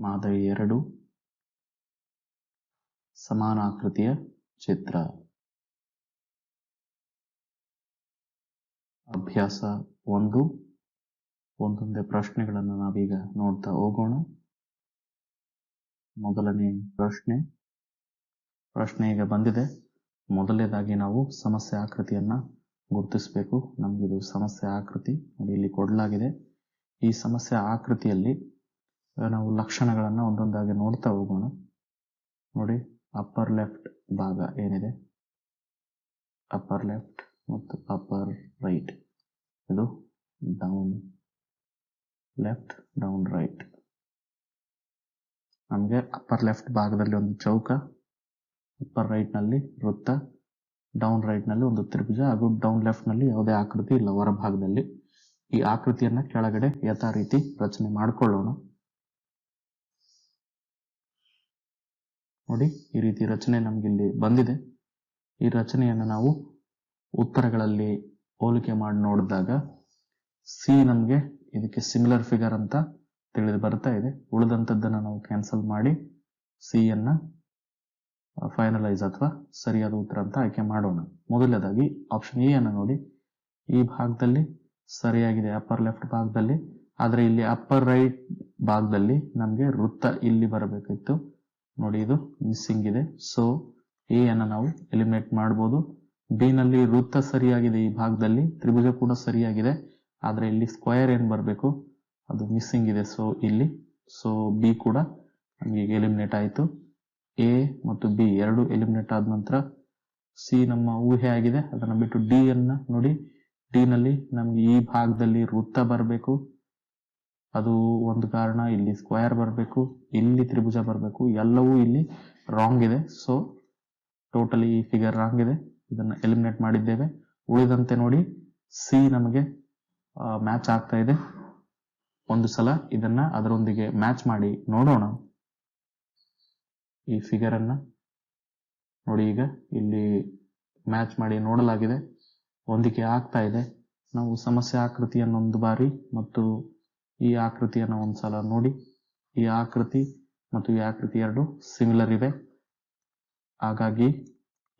ಮಾದರಿ 2 ಸಮಾನಾಕೃತಿಯ ಚಿತ್ರ. ಅಭ್ಯಾಸ 1 ಒಂದೊಂದೇ ಪ್ರಶ್ನೆಗಳನ್ನು ನಾವೀಗ ನೋಡ್ತಾ ಹೋಗೋಣ. ಮೊದಲನೇ ಪ್ರಶ್ನೆ ಈಗ ಬಂದಿದೆ. ಮೊದಲನೇದಾಗಿ ನಾವು ಸಮಸ್ಯೆ ಆಕೃತಿಯನ್ನ ಗುರುತಿಸಬೇಕು. ನಮಗಿದು ಸಮಸ್ಯೆ ಆಕೃತಿ ನೋಡಿ, ಇಲ್ಲಿ ಕೊಡಲಾಗಿದೆ. ಈ ಸಮಸ್ಯೆ ಆಕೃತಿಯಲ್ಲಿ ನಾವು ಲಕ್ಷಣಗಳನ್ನ ಒಂದೊಂದಾಗಿ ನೋಡ್ತಾ ಹೋಗೋಣ. ನೋಡಿ, ಅಪ್ಪರ್ ಲೆಫ್ಟ್ ಭಾಗ ಏನಿದೆ, ಅಪ್ಪರ್ ಲೆಫ್ಟ್ ಮತ್ತು ಅಪ್ಪರ್ ರೈಟ್, ಇದು ಡೌನ್ ಲೆಫ್ಟ್ ಡೌನ್ ರೈಟ್. ನಮಗೆ ಅಪ್ಪರ್ ಲೆಫ್ಟ್ ಭಾಗದಲ್ಲಿ ಒಂದು ಚೌಕ, ಅಪ್ಪರ್ ರೈಟ್ ನಲ್ಲಿ ವೃತ್ತ, ಡೌನ್ ರೈಟ್ ನಲ್ಲಿ ಒಂದು ತ್ರಿಭುಜ ಹಾಗೂ ಡೌನ್ ಲೆಫ್ಟ್ ನಲ್ಲಿ ಯಾವುದೇ ಆಕೃತಿ ಇಲ್ಲ ಹೊರ ಭಾಗದಲ್ಲಿ. ಈ ಆಕೃತಿಯನ್ನ ಕೆಳಗಡೆ ಯಥಾ ರೀತಿ ರಚನೆ ಮಾಡಿಕೊಳ್ಳೋಣ. ನೋಡಿ, ಈ ರೀತಿ ರಚನೆ ನಮ್ಗೆ ಇಲ್ಲಿ ಬಂದಿದೆ. ಈ ರಚನೆಯನ್ನು ನಾವು ಉತ್ತರಗಳಲ್ಲಿ ಹೋಲಿಕೆ ಮಾಡಿ ನೋಡಿದಾಗ ಸಿ ನಮ್ಗೆ ಇದಕ್ಕೆ ಸಿಮಿಲರ್ ಫಿಗರ್ ಅಂತ ತಿಳಿದು ಬರ್ತಾ ಇದೆ. ಉಳಿದಂತದ್ದನ್ನ ನಾವು ಕ್ಯಾನ್ಸಲ್ ಮಾಡಿ ಸಿ ಯನ್ನ ಫೈನಲೈಸ್ ಅಥವಾ ಸರಿಯಾದ ಉತ್ತರ ಅಂತ ಆಯ್ಕೆ ಮಾಡೋಣ. ಮೊದಲನೇದಾಗಿ ಆಪ್ಷನ್ ಎ ಅನ್ನು ನೋಡಿ, ಈ ಭಾಗದಲ್ಲಿ ಸರಿಯಾಗಿದೆ ಅಪ್ಪರ್ ಲೆಫ್ಟ್ ಭಾಗದಲ್ಲಿ, ಆದ್ರೆ ಇಲ್ಲಿ ಅಪ್ಪರ್ ರೈಟ್ ಭಾಗದಲ್ಲಿ ನಮ್ಗೆ ವೃತ್ತ ಇಲ್ಲಿ ಬರಬೇಕಿತ್ತು. ನೋಡಿ, ಇದು ಮಿಸ್ಸಿಂಗ್ ಇದೆ. ಸೊ ಎ ಅನ್ನ ನಾವು ಎಲಿಮಿನೇಟ್ ಮಾಡಬಹುದು. ಬಿ ನಲ್ಲಿ ವೃತ್ತ ಸರಿಯಾಗಿದೆ, ಈ ಭಾಗದಲ್ಲಿ ತ್ರಿಭುಜ ಕೂಡ ಸರಿಯಾಗಿದೆ, ಆದ್ರೆ ಇಲ್ಲಿ ಸ್ಕ್ವೇರ್ ಏನ್ ಬರಬೇಕು ಅದು ಮಿಸ್ಸಿಂಗ್ ಇದೆ. ಸೊ ಬಿ ಕೂಡ ನಮ್ಗೆ ಎಲಿಮಿನೇಟ್ ಆಯಿತು. ಎ ಮತ್ತು ಬಿ ಎರಡು ಎಲಿಮಿನೇಟ್ ಆದ ನಂತರ ಸಿ ನಮ್ಮ ಊಹೆ ಆಗಿದೆ. ಅದನ್ನ ಬಿಟ್ಟು ಡಿ ಅನ್ನ ನೋಡಿ, ಡಿ ನಲ್ಲಿ ನಮ್ಗೆ ಈ ಭಾಗದಲ್ಲಿ ವೃತ್ತ ಬರಬೇಕು, ಅದು ಒಂದು ಕಾರಣ. ಇಲ್ಲಿ ಸ್ಕ್ವೇರ್ ಬರಬೇಕು, ಇಲ್ಲಿ ತ್ರಿಭುಜ ಬರಬೇಕು, ಎಲ್ಲವೂ ಇಲ್ಲಿ ರಾಂಗ್ ಇದೆ. ಸೊ ಟೋಟಲಿ ಈ ಫಿಗರ್ ರಾಂಗ್ ಇದೆ, ಇದನ್ನ ಎಲಿಮಿನೇಟ್ ಮಾಡಿದ್ದೇವೆ. ಉಳಿದಂತೆ ನೋಡಿ, ಸಿ ನಮಗೆ ಮ್ಯಾಚ್ ಆಗ್ತಾ ಇದೆ. ಒಂದು ಸಲ ಇದನ್ನ ಅದರೊಂದಿಗೆ ಮ್ಯಾಚ್ ಮಾಡಿ ನೋಡೋಣ. ಈ ಫಿಗರ್ ಅನ್ನ ನೋಡಿ, ಈಗ ಇಲ್ಲಿ ಮ್ಯಾಚ್ ಮಾಡಿ ನೋಡಲಾಗಿದೆ, ಹೊಂದಿಕೆ ಆಗ್ತಾ ಇದೆ. ನಾವು ಸಮಸ್ಯೆ ಆಕೃತಿಯನ್ನು ಒಂದು ಬಾರಿ ಮತ್ತು ಈ ಆಕೃತಿಯನ್ನು ಒಂದ್ಸಲ ನೋಡಿ. ಈ ಆಕೃತಿ ಮತ್ತು ಈ ಆಕೃತಿ ಎರಡು ಸಿಮಿಲರ್ ಇವೆ. ಹಾಗಾಗಿ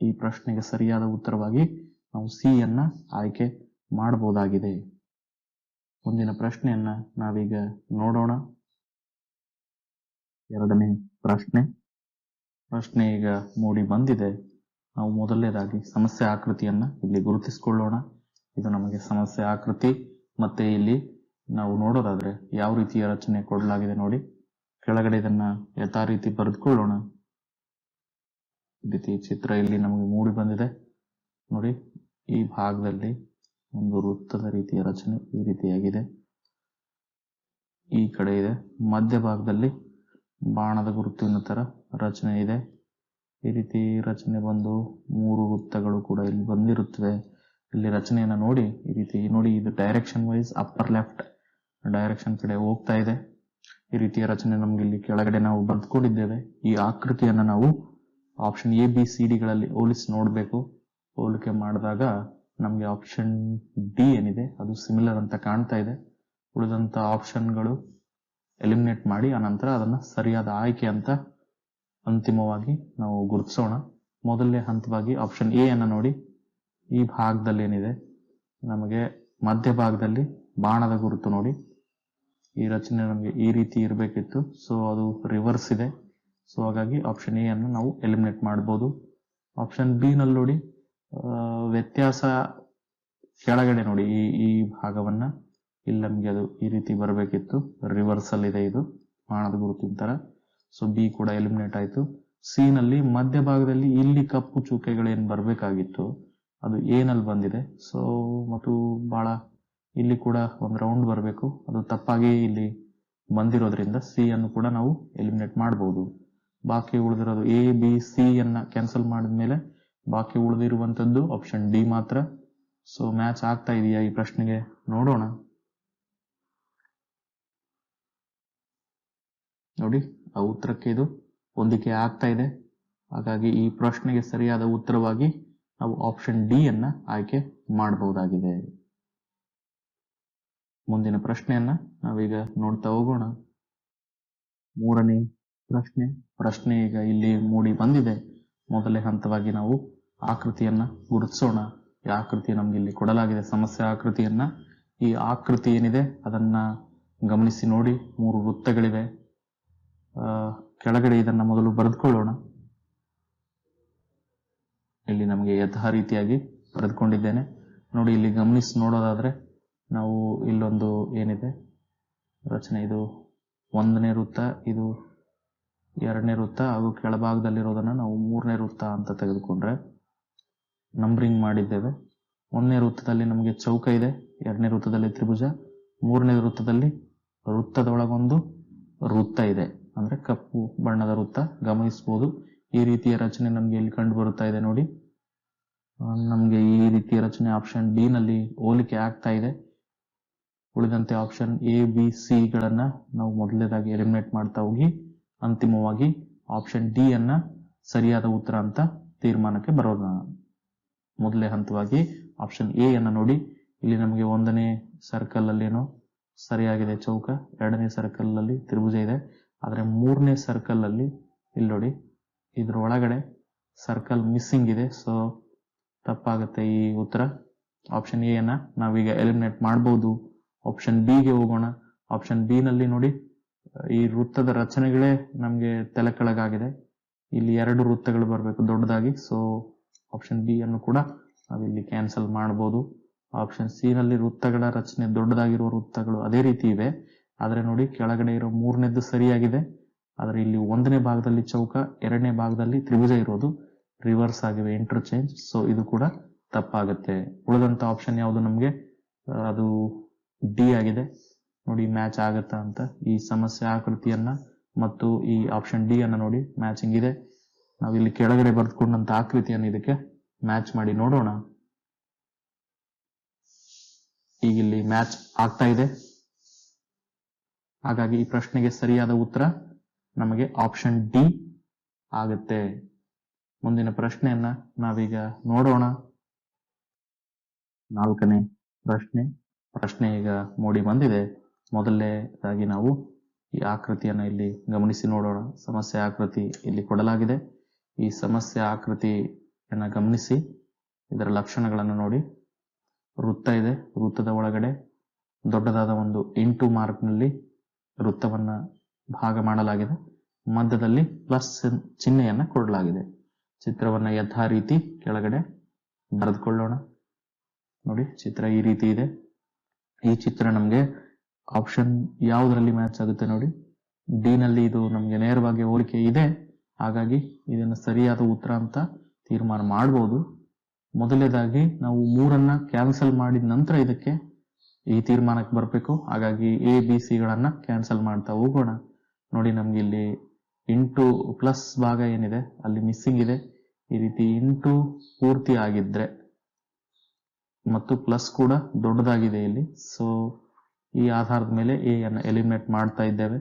ಈ ಪ್ರಶ್ನೆಗೆ ಸರಿಯಾದ ಉತ್ತರವಾಗಿ ನಾವು ಸಿ ಯನ್ನ ಆಯ್ಕೆ ಮಾಡಬಹುದಾಗಿದೆ. ಮುಂದಿನ ಪ್ರಶ್ನೆಯನ್ನ ನಾವೀಗ ನೋಡೋಣ. ಎರಡನೇ ಪ್ರಶ್ನೆ ಈಗ ಮೂಡಿ ಬಂದಿದೆ. ನಾವು ಮೊದಲನೇದಾಗಿ ಸಮಸ್ಯೆ ಆಕೃತಿಯನ್ನ ಇಲ್ಲಿ ಗುರುತಿಸಿಕೊಳ್ಳೋಣ. ಇದು ನಮಗೆ ಸಮಸ್ಯೆ ಆಕೃತಿ. ಮತ್ತೆ ಇಲ್ಲಿ ನಾವು ನೋಡೋದಾದ್ರೆ ಯಾವ ರೀತಿಯ ರಚನೆ ಕೊಡಲಾಗಿದೆ ನೋಡಿ. ಕೆಳಗಡೆ ಇದನ್ನ ಯಥಾ ರೀತಿ ಬರೆದುಕೊಳ್ಳೋಣ. ಈ ರೀತಿ ಚಿತ್ರ ಇಲ್ಲಿ ನಮಗೆ ಮೂಡಿ ಬಂದಿದೆ. ನೋಡಿ, ಈ ಭಾಗದಲ್ಲಿ ಒಂದು ವೃತ್ತದ ರೀತಿಯ ರಚನೆ ಈ ರೀತಿಯಾಗಿದೆ, ಈ ಕಡೆ ಇದೆ. ಮಧ್ಯ ಭಾಗದಲ್ಲಿ ಬಾಣದ ಗುರುತಿನ ತರ ರಚನೆ ಇದೆ. ಈ ರೀತಿ ರಚನೆ ಬಂದು 3 ವೃತ್ತಗಳು ಕೂಡ ಇಲ್ಲಿ ಬಂದಿರುತ್ತವೆ. ಇಲ್ಲಿ ರಚನೆಯನ್ನ ನೋಡಿ, ಈ ರೀತಿ ನೋಡಿ, ಇದು direction wise upper left direction ಕಡೆ ಹೋಗ್ತಾ ಇದೆ. ಈ ರೀತಿಯ ರಚನೆ ನಮ್ಗೆ ಇಲ್ಲಿ ಕೆಳಗಡೆ ನಾವು ಬರೆದುಕೊಂಡಿದ್ದೇವೆ. ಈ ಆಕೃತಿಯನ್ನ ನಾವು option A B C D ಗಳಲ್ಲಿ ಹೋಲಿಸಿ ನೋಡಬೇಕು. ಹೋಲಿಕೆ ಮಾಡಿದಾಗ ನಮ್ಗೆ ಆಪ್ಷನ್ ಡಿ ಏನಿದೆ ಅದು ಸಿಮಿಲರ್ ಅಂತ ಕಾಣ್ತಾ ಇದೆ. ಉಳಿದಂತ ಆಪ್ಷನ್ಗಳು ಎಲಿಮಿನೇಟ್ ಮಾಡಿ ಆನಂತರ ಅದನ್ನ ಸರಿಯಾದ ಆಯ್ಕೆ ಅಂತ ಅಂತಿಮವಾಗಿ ನಾವು ಗುರುತಿಸೋಣ. ಮೊದಲನೇ ಹಂತವಾಗಿ ಆಪ್ಷನ್ ಎ ಅನ್ನ ನೋಡಿ, ಈ ಭಾಗದಲ್ಲಿ ಏನಿದೆ ನಮಗೆ ಮಧ್ಯ ಭಾಗದಲ್ಲಿ ಬಾಣದ ಗುರುತು ನೋಡಿ, ಈ ರಚನೆ ನಮಗೆ ಈ ರೀತಿ ಇರಬೇಕಿತ್ತು. ಸೊ ಅದು ರಿವರ್ಸ್ ಇದೆ. ಸೊ ಹಾಗಾಗಿ ಆಪ್ಷನ್ ಎ ಅನ್ನು ನಾವು ಎಲಿಮಿನೇಟ್ ಮಾಡಬಹುದು. ಆಪ್ಷನ್ ಬಿ ನಲ್ಲಿ ನೋಡಿ, ವ್ಯತ್ಯಾಸ ಕೆಳಗಡೆ ನೋಡಿ, ಈ ಭಾಗವನ್ನ ಇಲ್ಲಿ ನಮ್ಗೆ ಅದು ಈ ರೀತಿ ಬರಬೇಕಿತ್ತು, ರಿವರ್ಸಲ್ ಇದೆ, ಇದು ಬಾಣದ ಗುರುತಿನ ತರ. ಸೊ ಬಿ ಕೂಡ ಎಲಿಮಿನೇಟ್ ಆಯ್ತು. ಸಿ ನಲ್ಲಿ ಮಧ್ಯ ಭಾಗದಲ್ಲಿ ಇಲ್ಲಿ ಕಪ್ಪು ಚುಕ್ಕೆಗಳೇನ್ ಬರ್ಬೇಕಾಗಿತ್ತು ಅದು ಎ ನಲ್ಲಿ ಬಂದಿದೆ. ಸೊ ಮತ್ತು ಬಹಳ ಇಲ್ಲಿ ಕೂಡ ಒಂದು ರೌಂಡ್ ಬರಬೇಕು, ಅದು ತಪ್ಪಾಗಿ ಇಲ್ಲಿ ಬಂದಿರೋದ್ರಿಂದ ಸಿ ಅನ್ನು ಕೂಡ ನಾವು ಎಲಿಮಿನೇಟ್ ಮಾಡಬಹುದು. ಬಾಕಿ ಉಳಿದಿರೋದು ಎ ಬಿ ಸಿ ಅನ್ನ ಕ್ಯಾನ್ಸಲ್ ಮಾಡಿದ್ಮೇಲೆ ಬಾಕಿ ಉಳಿದಿರುವಂತದ್ದು ಆಪ್ಷನ್ ಡಿ ಮಾತ್ರ. ಸೊ ಮ್ಯಾಚ್ ಆಗ್ತಾ ಇದೆಯಾ ಈ ಪ್ರಶ್ನೆಗೆ ನೋಡೋಣ. ನೋಡಿ, ಆ ಉತ್ತರಕ್ಕೆ ಇದು ಹೊಂದಿಕೆ ಆಗ್ತಾ ಇದೆ. ಹಾಗಾಗಿ ಈ ಪ್ರಶ್ನೆಗೆ ಸರಿಯಾದ ಉತ್ತರವಾಗಿ ನಾವು ಆಪ್ಷನ್ ಡಿ ಅನ್ನ ಆಯ್ಕೆ ಮಾಡಬಹುದಾಗಿದೆ. ಮುಂದಿನ ಪ್ರಶ್ನೆಯನ್ನ ನಾವೀಗ ನೋಡ್ತಾ ಹೋಗೋಣ. ಮೂರನೇ ಪ್ರಶ್ನೆ ಈಗ ಇಲ್ಲಿ ಮೂಡಿ ಬಂದಿದೆ. ಮೊದಲೇ ಹಂತವಾಗಿ ನಾವು ಆಕೃತಿಯನ್ನ ಗುರುತಿಸೋಣ. ಈ ಆಕೃತಿ ನಮ್ಗೆ ಇಲ್ಲಿ ಕೊಡಲಾಗಿದೆ, ಸಮಸ್ಯೆ ಆಕೃತಿಯನ್ನ. ಈ ಆಕೃತಿ ಏನಿದೆ ಅದನ್ನ ಗಮನಿಸಿ ನೋಡಿ. 3 ವೃತ್ತಗಳಿವೆ. ಕೆಳಗಡೆ ಇದನ್ನ ಮೊದಲು ಬರೆದುಕೊಳ್ಳೋಣ. ಇಲ್ಲಿ ನಮಗೆ ಯಥಾ ರೀತಿಯಾಗಿ ಬರೆದುಕೊಂಡಿದ್ದೇನೆ ನೋಡಿ. ಇಲ್ಲಿ ಗಮನಿಸಿ ನೋಡೋದಾದ್ರೆ ನಾವು ಇಲ್ಲೊಂದು ಏನಿದೆ ರಚನೆ, ಇದು 1ನೇ ವೃತ್ತ, ಇದು 2ನೇ ವೃತ್ತ ಹಾಗೂ ಕೆಳಭಾಗದಲ್ಲಿರೋದನ್ನ ನಾವು 3ನೇ ವೃತ್ತ ಅಂತ ತೆಗೆದುಕೊಂಡ್ರೆ ನಂಬರಿಂಗ್ ಮಾಡಿದ್ದೇವೆ. 1ನೇ ವೃತ್ತದಲ್ಲಿ ನಮಗೆ ಚೌಕ ಇದೆ, 2ನೇ ವೃತ್ತದಲ್ಲಿ ತ್ರಿಭುಜ, 3ನೇ ವೃತ್ತದಲ್ಲಿ ವೃತ್ತದೊಳಗೊಂದು ವೃತ್ತ ಇದೆ, ಅಂದ್ರೆ ಕಪ್ಪು ಬಣ್ಣದ ವೃತ್ತ. ಗಮನಿಸಬಹುದು ಈ ರೀತಿಯ ರಚನೆ ನಮ್ಗೆ ಇಲ್ಲಿ ಕಂಡು ಬರುತ್ತಾ ಇದೆ ನೋಡಿ. ನಮ್ಗೆ ಈ ರೀತಿಯ ರಚನೆ ಆಪ್ಷನ್ ಡಿ ನಲ್ಲಿ ಹೋಲಿಕೆ ಆಗ್ತಾ ಇದೆ. ಉಳಿದಂತೆ ಆಪ್ಷನ್ ಎ ಬಿ ಸಿ ಗಳನ್ನ ನಾವು ಮೊದಲನೇದಾಗಿ ಎಲಿಮಿನೇಟ್ ಮಾಡ್ತಾ ಹೋಗಿ ಅಂತಿಮವಾಗಿ ಆಪ್ಷನ್ ಡಿ ಅನ್ನ ಸರಿಯಾದ ಉತ್ತರ ಅಂತ ತೀರ್ಮಾನಕ್ಕೆ ಬರೋಣ. ಮೊದಲೇ ಹಂತವಾಗಿ ಆಪ್ಷನ್ ಎ ಅನ್ನ ನೋಡಿ. ಇಲ್ಲಿ ನಮಗೆ 1ನೇ ಸರ್ಕಲ್ ಅಲ್ಲಿ ಏನೋ ಸರಿಯಾಗಿದೆ ಚೌಕ, 2ನೇ ಸರ್ಕಲ್ ಅಲ್ಲಿ ತ್ರಿಭುಜ ಇದೆ. ಆದ್ರೆ 3ನೇ ಸರ್ಕಲ್ ಅಲ್ಲಿ ಇಲ್ಲಿ ನೋಡಿ, ಇದ್ರ ಒಳಗಡೆ ಸರ್ಕಲ್ ಮಿಸ್ಸಿಂಗ್ ಇದೆ. ಸೊ ತಪ್ಪಾಗುತ್ತೆ ಈ ಉತ್ತರ. ಆಪ್ಷನ್ ಎ ಅನ್ನ ನಾವೀಗ ಎಲಿಮಿನೇಟ್ ಮಾಡಬಹುದು. ಆಪ್ಷನ್ ಬಿ ಗೆ ಹೋಗೋಣ. ಆಪ್ಷನ್ ಬಿ ನಲ್ಲಿ ನೋಡಿ, ಈ ವೃತ್ತದ ರಚನೆಗಳೇ ನಮ್ಗೆ ತಲೆ ಕೆಳಗಾಗಿದೆ. ಇಲ್ಲಿ 2 ವೃತ್ತಗಳು ಬರಬೇಕು ದೊಡ್ಡದಾಗಿ. ಸೊ ಆಪ್ಷನ್ ಬಿ ಅನ್ನು ಕೂಡ ನಾವಿಲ್ಲಿ ಕ್ಯಾನ್ಸಲ್ ಮಾಡಬಹುದು. ಆಪ್ಷನ್ ಸಿ ನಲ್ಲಿ ವೃತ್ತಗಳ ರಚನೆ ದೊಡ್ಡದಾಗಿರುವ ವೃತ್ತಗಳು ಅದೇ ರೀತಿ ಇವೆ. ಆದ್ರೆ ನೋಡಿ ಕೆಳಗಡೆ ಇರೋ 3ನೇದ್ದು ಸರಿಯಾಗಿದೆ. ಆದ್ರೆ ಇಲ್ಲಿ 1ನೇ ಭಾಗದಲ್ಲಿ ಚೌಕ, 2ನೇ ಭಾಗದಲ್ಲಿ ತ್ರಿಭುಜ ಇರೋದು ರಿವರ್ಸ್ ಆಗಿವೆ, ಇಂಟರ್ಚೇಂಜ್. ಸೊ ಇದು ಕೂಡ ತಪ್ಪಾಗುತ್ತೆ. ಉಳಿದಂತ ಆಪ್ಷನ್ ಯಾವುದು ನಮ್ಗೆ ಅದು ಡಿ ಆಗಿದೆ ನೋಡಿ. ಮ್ಯಾಚ್ ಆಗತ್ತಾ ಅಂತ ಈ ಸಮಸ್ಯೆ ಆಕೃತಿಯನ್ನ ಮತ್ತು ಈ ಆಪ್ಷನ್ ಡಿ ಅನ್ನ ನೋಡಿ ಮ್ಯಾಚಿಂಗ್ ಇದೆ. ನಾವಿಲ್ಲಿ ಕೆಳಗಡೆ ಬರೆದುಕೊಂಡಂತ ಆಕೃತಿಯನ್ನು ಇದಕ್ಕೆ ಮ್ಯಾಚ್ ಮಾಡಿ ನೋಡೋಣ. ಈಗ ಇಲ್ಲಿ ಮ್ಯಾಚ್ ಆಗ್ತಾ ಇದೆ. ಹಾಗಾಗಿ ಈ ಪ್ರಶ್ನೆಗೆ ಸರಿಯಾದ ಉತ್ತರ ನಮಗೆ ಆಪ್ಷನ್ ಡಿ ಆಗುತ್ತೆ. ಮುಂದಿನ ಪ್ರಶ್ನೆಯನ್ನ ನಾವೀಗ ನೋಡೋಣ. 4ನೇ ಪ್ರಶ್ನೆ ಈಗ ಮೂಡಿ ಬಂದಿದೆ. ಮೊದಲನೇದಾಗಿ ನಾವು ಈ ಆಕೃತಿಯನ್ನ ಇಲ್ಲಿ ಗಮನಿಸಿ ನೋಡೋಣ. ಸಮಸ್ಯೆ ಆಕೃತಿ ಇಲ್ಲಿ ಕೊಡಲಾಗಿದೆ. ಈ ಸಮಸ್ಯೆ ಆಕೃತಿಯನ್ನ ಗಮನಿಸಿ ಇದರ ಲಕ್ಷಣಗಳನ್ನು ನೋಡಿ. ವೃತ್ತ ಇದೆ, ವೃತ್ತದ ಒಳಗಡೆ ದೊಡ್ಡದಾದ ಒಂದು ಇಂಟು ಮಾರ್ಕ್ ನಲ್ಲಿ ವೃತ್ತವನ್ನ ಭಾಗ ಮಾಡಲಾಗಿದೆ. ಮಧ್ಯದಲ್ಲಿ ಪ್ಲಸ್ ಚಿಹ್ನೆಯನ್ನ ಕೊಡಲಾಗಿದೆ. ಚಿತ್ರವನ್ನ ಯಥಾ ರೀತಿ ಕೆಳಗಡೆ ಬರೆದುಕೊಳ್ಳೋಣ. ನೋಡಿ ಚಿತ್ರ ಈ ರೀತಿ ಇದೆ. ಈ ಚಿತ್ರ ನಮ್ಗೆ ಆಪ್ಷನ್ ಯಾವುದರಲ್ಲಿ ಮ್ಯಾಚ್ ಆಗುತ್ತೆ ನೋಡಿ, ಡಿ ನಲ್ಲಿ ಇದು ನಮ್ಗೆ ನೇರವಾಗಿ ಹೋಲಿಕೆ ಇದೆ. ಹಾಗಾಗಿ ಇದನ್ನು ಸರಿಯಾದ ಉತ್ತರ ಅಂತ ತೀರ್ಮಾನ ಮಾಡಬಹುದು. ಮೊದಲನೇದಾಗಿ ನಾವು 3ಅನ್ನ ಕ್ಯಾನ್ಸಲ್ ಮಾಡಿದ ನಂತರ ಇದಕ್ಕೆ ಈ ತೀರ್ಮಾನಕ್ಕೆ ಬರಬೇಕು. ಹಾಗಾಗಿ ಎ ಬಿ ಸಿ ಗಳನ್ನ ಕ್ಯಾನ್ಸಲ್ ಮಾಡ್ತಾ ಹೋಗೋಣ. ನೋಡಿ ನಮ್ಗೆ ಇಲ್ಲಿ ಇಂಟು ಪ್ಲಸ್ ಭಾಗ ಏನಿದೆ ಅಲ್ಲಿ ಮಿಸ್ಸಿಂಗ್ ಇದೆ. ಈ ರೀತಿ ಇಂಟು ಪೂರ್ತಿ ಆಗಿದ್ರೆ ಮತ್ತು ಪ್ಲಸ್ ಕೂಡ ದೊಡ್ಡದಾಗಿದೆ ಇಲ್ಲಿ. ಸೊ ಈ ಆಧಾರದ ಮೇಲೆ ಎ ಅನ್ನ ಎಲಿಮಿನೇಟ್ ಮಾಡ್ತಾ ಇದ್ದೇವೆ.